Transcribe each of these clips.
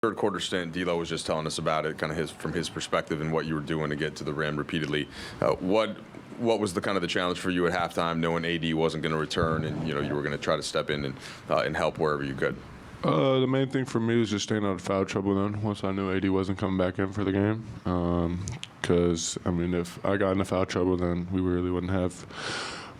Third quarter stint, D'Lo was just telling us about it, kind of from his perspective and what you were doing to get to the rim repeatedly. What was the kind of the challenge for you at halftime, knowing AD wasn't going to return and you were going to try to step in and help wherever you could? The main thing for me was just staying out of foul trouble then, once I knew AD wasn't coming back in for the game. Because, if I got into foul trouble, then we really wouldn't have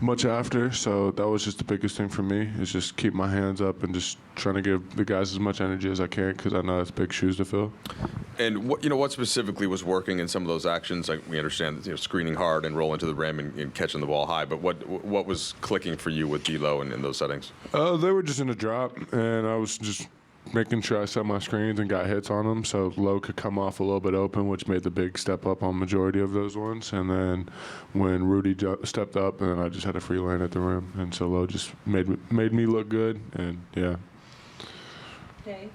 much after. So that was just the biggest thing for me, is just keep my hands up and just trying to give the guys as much energy as I can, because I know it's big shoes to fill. And what specifically was working in some of those actions? Like, we understand screening hard and rolling to the rim and catching the ball high, but what was clicking for you with D'Lo in those settings? They were just in a drop, and I was just making sure I set my screens and got hits on them so Low could come off a little bit open, which made the big step up on majority of those ones. And then when Rudy stepped up, and then I just had a free lane at the rim, and so Low just made me look good, and yeah. Okay.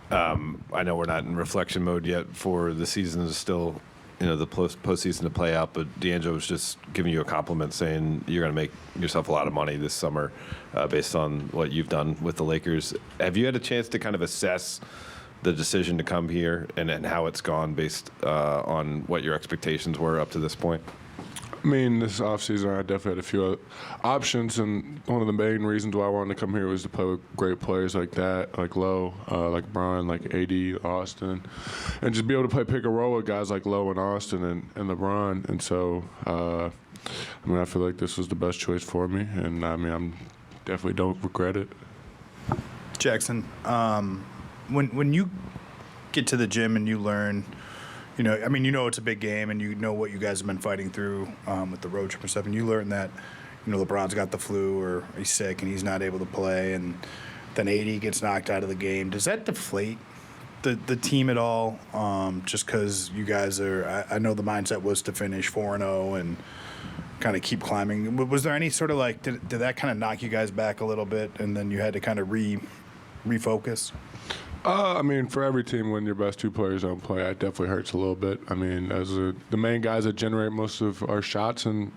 I know we're not in reflection mode yet, for the season is still, the postseason to play out, but D'Angelo was just giving you a compliment, saying you're going to make yourself a lot of money this summer based on what you've done with the Lakers. Have you had a chance to kind of assess the decision to come here and how it's gone based on what your expectations were up to this point? This offseason, I definitely had a few options, and one of the main reasons why I wanted to come here was to play with great players like that, like Low, like Brian, like AD, Austin, and just be able to play pick and roll with guys like Low and Austin and LeBron. And so, I feel like this was the best choice for me, and I'm definitely don't regret it. Jaxson, when you get to the gym and you learn, it's a big game, and you know what you guys have been fighting through with the road trip and stuff, and you learn that, LeBron's got the flu or he's sick and he's not able to play, and then AD gets knocked out of the game. Does that deflate the team at all? Just because you guys are, I know the mindset was to finish 4-0 and kind of keep climbing. Was there any sort of did that kind of knock you guys back a little bit, and then you had to kind of refocus? For every team, when your best two players don't play, it definitely hurts a little bit. As the main guys that generate most of our shots in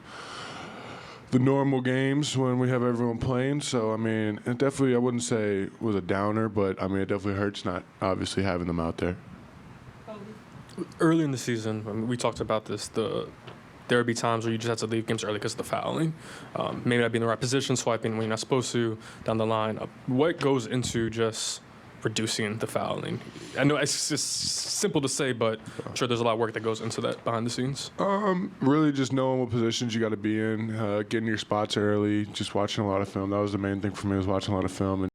the normal games when we have everyone playing. So, it definitely, I wouldn't say it was a downer, but, it definitely hurts not obviously having them out there. Early in the season, we talked about this, there would be times where you just have to leave games early because of the fouling. Maybe not be in the right position, swiping when you're not supposed to, down the line. What goes into just reducing the fouling? I know it's just simple to say, but I'm sure there's a lot of work that goes into that behind the scenes. Really just knowing what positions you got to be in, getting your spots early, just watching a lot of film. That was the main thing for me, was watching a lot of film.